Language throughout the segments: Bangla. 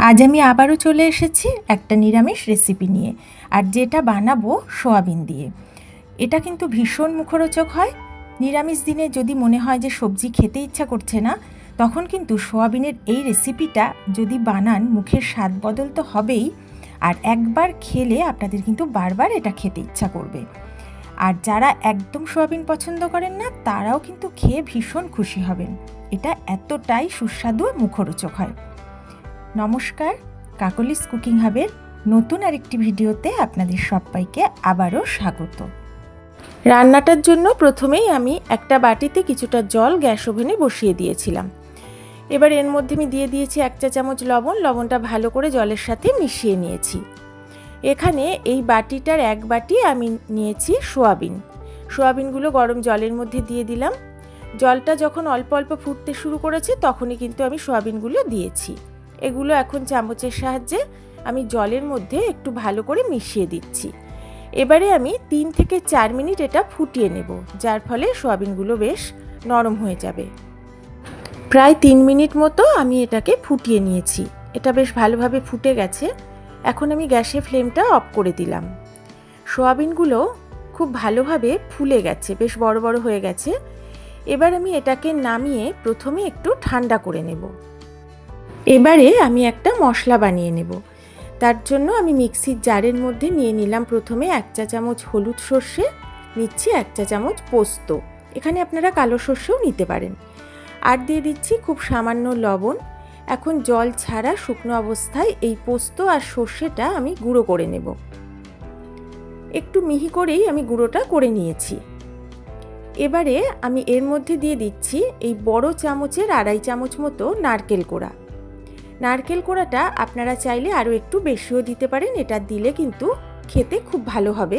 আজ আমি আবারও চলে এসেছি একটা নিরামিষ রেসিপি নিয়ে, আর যেটা বানাবো সোয়াবিন দিয়ে। এটা কিন্তু ভীষণ মুখরোচক হয়। নিরামিষ দিনে যদি মনে হয় যে সবজি খেতে ইচ্ছা করছে না, তখন কিন্তু সোয়াবিনের এই রেসিপিটা যদি বানান, মুখের স্বাদ বদল তো হবেই, আর একবার খেলে আপনাদের কিন্তু বারবার এটা খেতে ইচ্ছা করবে। আর যারা একদম সোয়াবিন পছন্দ করেন না, তারাও কিন্তু খেয়ে ভীষণ খুশি হবেন। এটা এতটাই সুস্বাদু মুখরোচক হয়। নমস্কার, কাকলিস কুকিং হাবের নতুন আরেকটি ভিডিওতে আপনাদের সবাইকে আবারও স্বাগত। রান্নাটার জন্য প্রথমেই আমি একটা বাটিতে কিছুটা জল গ্যাস ওভেনে বসিয়ে দিয়েছিলাম। এবার এর মধ্যে আমি দিয়ে দিয়েছি 1 চা চামচ লবণ। লবণটা ভালো করে জলের সাথে মিশিয়ে নিয়েছি। এখানে এই বাটিটার 1 বাটি আমি নিয়েছি সোয়াবিন। সোয়াবিনগুলো গরম জলের মধ্যে দিয়ে দিলাম। জলটা যখন অল্প অল্প ফুটতে শুরু করেছে, তখনই কিন্তু আমি সোয়াবিনগুলো দিয়েছি। এগুলো এখন চামচের সাহায্যে আমি জলের মধ্যে একটু ভালো করে মিশিয়ে দিচ্ছি। এবারে আমি 3 থেকে 4 মিনিট এটা ফুটিয়ে নেব, যার ফলে সোয়াবিনগুলো বেশ নরম হয়ে যাবে। প্রায় 3 মিনিট মতো আমি এটাকে ফুটিয়ে নিয়েছি। এটা বেশ ভালোভাবে ফুটে গেছে। এখন আমি গ্যাসের ফ্লেমটা অফ করে দিলাম। সোয়াবিনগুলো খুব ভালোভাবে ফুলে গেছে, বেশ বড় বড় হয়ে গেছে। এবার আমি এটাকে নামিয়ে প্রথমে একটু ঠান্ডা করে নেব। এবারে আমি একটা মশলা বানিয়ে নেব। তার জন্য আমি মিক্সির জারের মধ্যে নিয়ে নিলাম প্রথমে 1 চা চামচ হলুদ সর্ষে, নিচ্ছি 1 চা চামচ পোস্ত। এখানে আপনারা কালো সর্ষেও নিতে পারেন। আর দিয়ে দিচ্ছি খুব সামান্য লবণ। এখন জল ছাড়া শুকনো অবস্থায় এই পোস্ত আর সর্ষেটা আমি গুঁড়ো করে নেব। একটু মিহি করেই আমি গুঁড়োটা করে নিয়েছি। এবারে আমি এর মধ্যে দিয়ে দিচ্ছি এই বড় চামচের 2.5 চামচ মতো নারকেল কোড়া। নারকেল কোড়াটা আপনারা চাইলে আরও একটু বেশিও দিতে পারেন, এটা দিলে কিন্তু খেতে খুব ভালো হবে।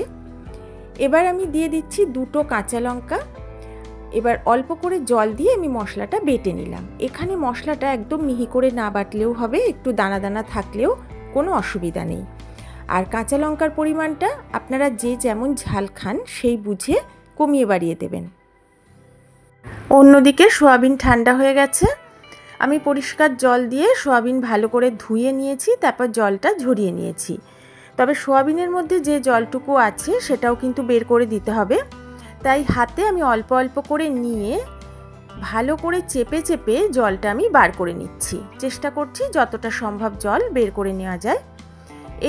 এবার আমি দিয়ে দিচ্ছি 2টো কাঁচা লঙ্কা। এবার অল্প করে জল দিয়ে আমি মশলাটা বেটে নিলাম। এখানে মশলাটা একদম মিহি করে না বাটলেও হবে, একটু দানা দানা থাকলেও কোনো অসুবিধা নেই। আর কাঁচা লঙ্কার পরিমাণটা আপনারা যে যেমন ঝাল খান সেই বুঝে কমিয়ে বাড়িয়ে দেবেন। অন্যদিকে সোয়াবিন ঠান্ডা হয়ে গেছে। আমি পরিষ্কার জল দিয়ে সোয়াবিন ভালো করে ধুয়ে নিয়েছি, তারপর জলটা ঝরিয়ে নিয়েছি। তবে সোয়াবিনের মধ্যে যে জলটুকু আছে সেটাও কিন্তু বের করে দিতে হবে। তাই হাতে আমি অল্প অল্প করে নিয়ে ভালো করে চেপে চেপে জলটা আমি বার করে নিচ্ছি। চেষ্টা করছি যতটা সম্ভব জল বের করে নেওয়া যায়।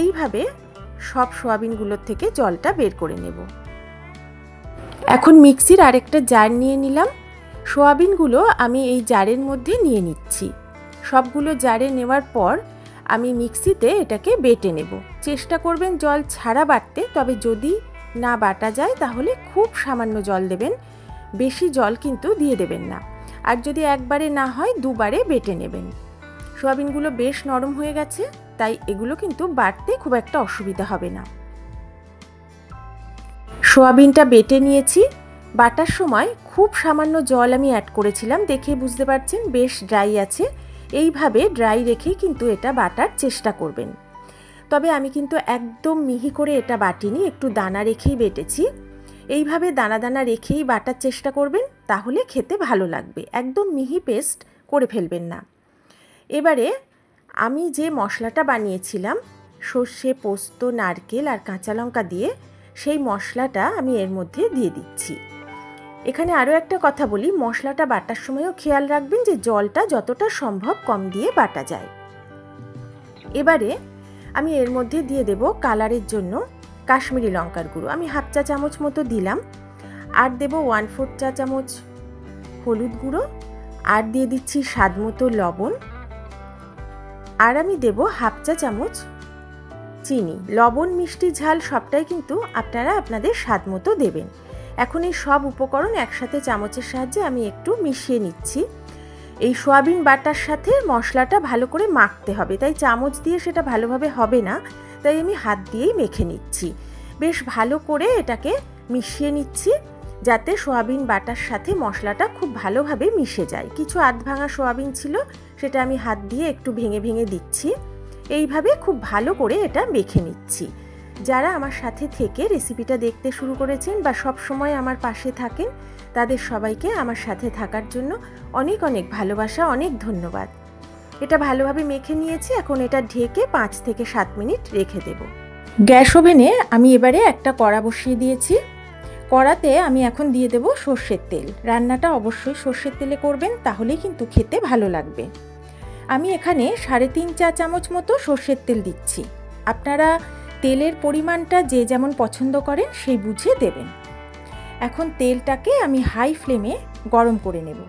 এইভাবে সব সোয়াবিনগুলোর থেকে জলটা বের করে নেব। এখন মিক্সির আরেকটা জার নিয়ে নিলাম। সোয়াবিনগুলো আমি এই জারের মধ্যে নিয়ে নিচ্ছি। সবগুলো জারে নেওয়ার পর আমি মিক্সিতে এটাকে বেটে নেব। চেষ্টা করবেন জল ছাড়া বাটতে, তবে যদি না বাটা যায় তাহলে খুব সামান্য জল দেবেন, বেশি জল কিন্তু দিয়ে দেবেন না। আর যদি একবারে না হয় 2বারে বেটে নেবেন। সোয়াবিনগুলো বেশ নরম হয়ে গেছে, তাই এগুলো কিন্তু বাটতে খুব একটা অসুবিধা হবে না। সোয়াবিনটা বেটে নিয়েছি। বাটার সময় খুব সামান্য জল আমি অ্যাড করেছিলাম, দেখে বুঝতে পারছেন বেশ ড্রাই আছে। এইভাবে ড্রাই রেখেই কিন্তু এটা বাটার চেষ্টা করবেন। তবে আমি কিন্তু একদম মিহি করে এটা বাটিনি, একটু দানা রেখেই বেটেছি। এইভাবে দানা দানা রেখেই বাটার চেষ্টা করবেন, তাহলে খেতে ভালো লাগবে। একদম মিহি পেস্ট করে ফেলবেন না। এবারে আমি যে মশলাটা বানিয়েছিলাম সর্ষে, পোস্ত, নারকেল আর কাঁচা লঙ্কা দিয়ে, সেই মশলাটা আমি এর মধ্যে দিয়ে দিচ্ছি। এখানে আরও একটা কথা বলি, মশলাটা বাটার সময়ও খেয়াল রাখবেন যে জলটা যতটা সম্ভব কম দিয়ে বাটা যায়। এবারে আমি এর মধ্যে দিয়ে দেব কালারের জন্য কাশ্মীরি লঙ্কার গুঁড়ো। আমি 1/2 চা চামচ মতো দিলাম। আর দেব 1/4 চা চামচ হলুদ গুঁড়ো। আর দিয়ে দিচ্ছি স্বাদ মতো লবণ। আর আমি দেব 1/2 চা চামচ চিনি। লবণ, মিষ্টি, ঝাল সবটাই কিন্তু আপনারা আপনাদের স্বাদ মতো দেবেন। এখন এই সব উপকরণ একসাথে চামচের সাহায্যে আমি একটু মিশিয়ে নিচ্ছি। এই সোয়াবিন বাটার সাথে মশলাটা ভালো করে মাখতে হবে, তাই চামচ দিয়ে সেটা ভালোভাবে হবে না, তাই আমি হাত দিয়েই মেখে নিচ্ছি। বেশ ভালো করে এটাকে মিশিয়ে নিচ্ছি, যাতে সোয়াবিন বাটার সাথে মশলাটা খুব ভালোভাবে মিশে যায়। কিছু আধ ভাঙা সোয়াবিন ছিল, সেটা আমি হাত দিয়ে একটু ভেঙে ভেঙে দিচ্ছি। এইভাবে খুব ভালো করে এটা মেখে নিচ্ছি। যারা আমার সাথে থেকে রেসিপিটা দেখতে শুরু করেছেন বা সব সময় আমার পাশে থাকেন, তাদের সবাইকে আমার সাথে থাকার জন্য অনেক অনেক ভালোবাসা, অনেক ধন্যবাদ। এটা ভালোভাবে মেখে নিয়েছি। এখন এটা ঢেকে 5 থেকে 7 মিনিট রেখে দেব। গ্যাস ওভেনে আমি এবারে একটা কড়া বসিয়ে দিয়েছি। কড়াতে আমি এখন দিয়ে দেব সর্ষের তেল। রান্নাটা অবশ্যই সর্ষের তেলে করবেন, তাহলেই কিন্তু খেতে ভালো লাগবে। আমি এখানে 3.5 চা চামচ মতো সর্ষের তেল দিচ্ছি। আপনারা তেলের পরিমাণটা যে যেমন পছন্দ করেন সেই বুঝে দেবেন। এখন তেলটাকে আমি হাই ফ্লেমে গরম করে নেব।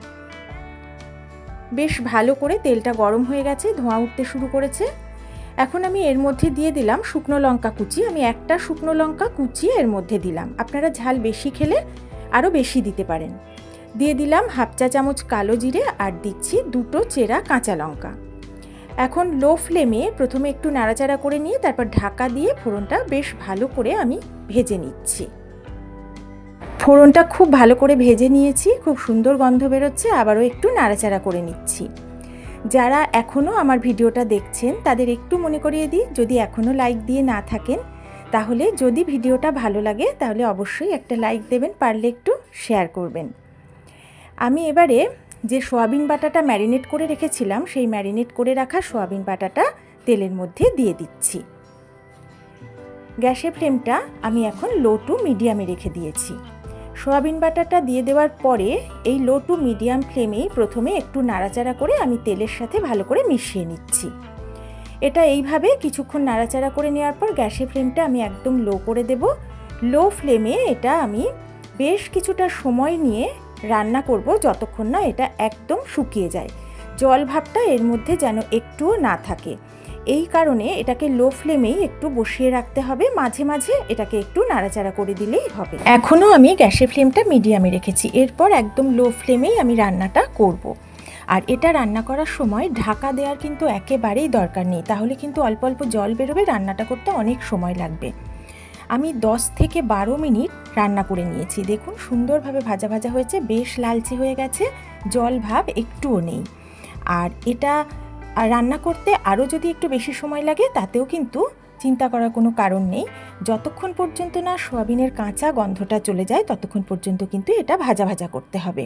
বেশ ভালো করে তেলটা গরম হয়ে গেছে, ধোঁয়া উঠতে শুরু করেছে। এখন আমি এর মধ্যে দিয়ে দিলাম শুকনো লঙ্কা কুচি। আমি একটা শুকনো লঙ্কা কুচিয়ে এর মধ্যে দিলাম। আপনারা ঝাল বেশি খেলে আরও বেশি দিতে পারেন। দিয়ে দিলাম 1/2 চা চামচ কালো জিরে আর দিচ্ছি 2টো চেরা কাঁচা লঙ্কা। এখন লো ফ্লেমে প্রথমে একটু নাড়াচাড়া করে নিয়ে তারপর ঢাকা দিয়ে ফোড়নটা বেশ ভালো করে আমি ভেজে নিচ্ছি। ফোড়নটা খুব ভালো করে ভেজে নিয়েছি, খুব সুন্দর গন্ধ বেরোচ্ছে। আবারও একটু নাড়াচাড়া করে নিচ্ছি। যারা এখনও আমার ভিডিওটা দেখছেন তাদের একটু মনে করিয়ে দিই, যদি এখনও লাইক দিয়ে না থাকেন তাহলে যদি ভিডিওটা ভালো লাগে তাহলে অবশ্যই একটা লাইক দেবেন, পারলে একটু শেয়ার করবেন। আমি এবারে যে সয়াবিন বাটাটা ম্যারিনেট করে রেখেছিলাম সেই ম্যারিনেট করে রাখা সয়াবিন বাটাটা তেলের মধ্যে দিয়ে দিচ্ছি। গ্যাসের ফ্লেমটা আমি এখন লো টু মিডিয়ামে রেখে দিয়েছি। সয়াবিন বাটাটা দিয়ে দেওয়ার পরে এই লো টু মিডিয়াম ফ্লেমেই প্রথমে একটু নাড়াচাড়া করে আমি তেলের সাথে ভালো করে মিশিয়ে নিচ্ছি। এটা এইভাবে কিছুক্ষণ নাড়াচাড়া করে নেওয়ার পর গ্যাসের ফ্লেমটা আমি একদম লো করে দেব। লো ফ্লেমে এটা আমি বেশ কিছুটা সময় নিয়ে রান্না করব, যতক্ষণ না এটা একদম শুকিয়ে যায়। জল ভাবটা এর মধ্যে যেন একটুও না থাকে, এই কারণে এটাকে লো ফ্লেমেই একটু বসিয়ে রাখতে হবে। মাঝে মাঝে এটাকে একটু নাড়াচাড়া করে দিলেই হবে। এখনও আমি গ্যাসের ফ্লেমটা মিডিয়ামে রেখেছি, এরপর একদম লো ফ্লেমেই আমি রান্নাটা করব। আর এটা রান্না করার সময় ঢাকা দেওয়ার কিন্তু একেবারেই দরকার নেই, তাহলে কিন্তু অল্প অল্প জল বেরোবে, রান্নাটা করতে অনেক সময় লাগবে। আমি 10 থেকে 12 মিনিট রান্না করে নিয়েছি। দেখুন সুন্দরভাবে ভাজা ভাজা হয়েছে, বেশ লালচে হয়ে গেছে, জল ভাব একটুও নেই। আর এটা রান্না করতে আরও যদি একটু বেশি সময় লাগে তাতেও কিন্তু চিন্তা করার কোনো কারণ নেই। যতক্ষণ পর্যন্ত না সয়াবিনের কাঁচা গন্ধটা চলে যায় ততক্ষণ পর্যন্ত কিন্তু এটা ভাজা ভাজা করতে হবে।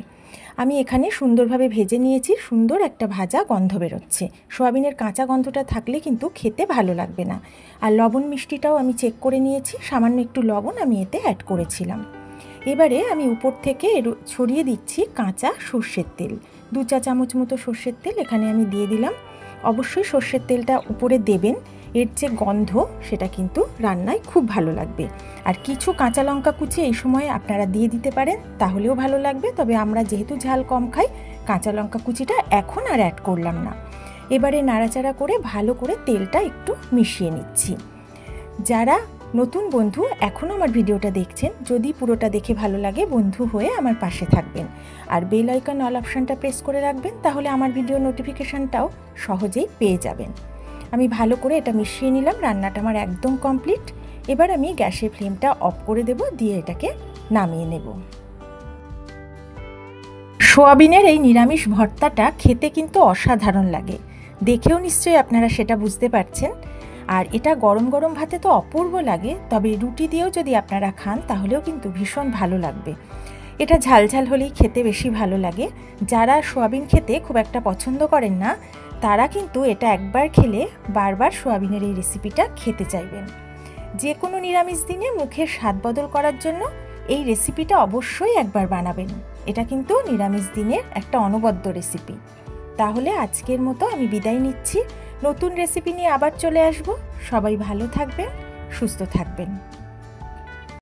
আমি এখানে সুন্দরভাবে ভেজে নিয়েছি, সুন্দর একটা ভাজা গন্ধ বেরোচ্ছে। সয়াবিনের কাঁচা গন্ধটা থাকলে কিন্তু খেতে ভালো লাগবে না। আর লবণ মিষ্টিটাও আমি চেক করে নিয়েছি, সামান্য একটু লবণ আমি এতে অ্যাড করেছিলাম। এবারে আমি উপর থেকে ছড়িয়ে দিচ্ছি কাঁচা সর্ষের তেল। 2 চা চামচ মতো সর্ষের তেল এখানে আমি দিয়ে দিলাম। অবশ্যই সর্ষের তেলটা উপরে দেবেন, এর যে গন্ধ সেটা কিন্তু রান্নায় খুব ভালো লাগবে। আর কিছু কাঁচা লঙ্কা কুচি এই সময় আপনারা দিয়ে দিতে পারেন, তাহলেও ভালো লাগবে। তবে আমরা যেহেতু ঝাল কম খাই, কাঁচা লঙ্কা কুচিটা এখন আর অ্যাড করলাম না। এবারে নাড়াচাড়া করে ভালো করে তেলটা একটু মিশিয়ে নিচ্ছি। যারা নতুন বন্ধু এখনও আমার ভিডিওটা দেখছেন, যদি পুরোটা দেখে ভালো লাগে বন্ধু হয়ে আমার পাশে থাকবেন আর বেল আইকন অল অপশানটা প্রেস করে রাখবেন, তাহলে আমার ভিডিও নোটিফিকেশানটাও সহজেই পেয়ে যাবেন। আমি ভালো করে এটা মিশিয়ে নিলাম, রান্নাটা আমার একদম কমপ্লিট। এবার আমি গ্যাসের ফ্লেমটা অফ করে দেব, দিয়ে এটাকে নামিয়ে নেব। সোয়াবিনের এই নিরামিষ ভর্তাটা খেতে কিন্তু অসাধারণ লাগে, দেখেও নিশ্চয়ই আপনারা সেটা বুঝতে পারছেন। আর এটা গরম গরম ভাতে তো অপূর্ব লাগে, তবে রুটি দিয়েও যদি আপনারা খান তাহলেও কিন্তু ভীষণ ভালো লাগবে। এটা ঝাল ঝাল হলেই খেতে বেশি ভালো লাগে। যারা সোয়াবিন খেতে খুব একটা পছন্দ করেন না তারা কিন্তু এটা একবার খেলে বারবার সোয়াবিনের এই রেসিপিটা খেতে চাইবেন। যে কোনো নিরামিষ দিনে মুখের স্বাদ বদল করার জন্য এই রেসিপিটা অবশ্যই একবার বানাবেন। এটা কিন্তু নিরামিষ দিনের একটা অনবদ্য রেসিপি। তাহলে আজকের মতো আমি বিদায় নিচ্ছি, নতুন রেসিপি নিয়ে আবার চলে আসব। সবাই ভালো থাকবেন, সুস্থ থাকবেন।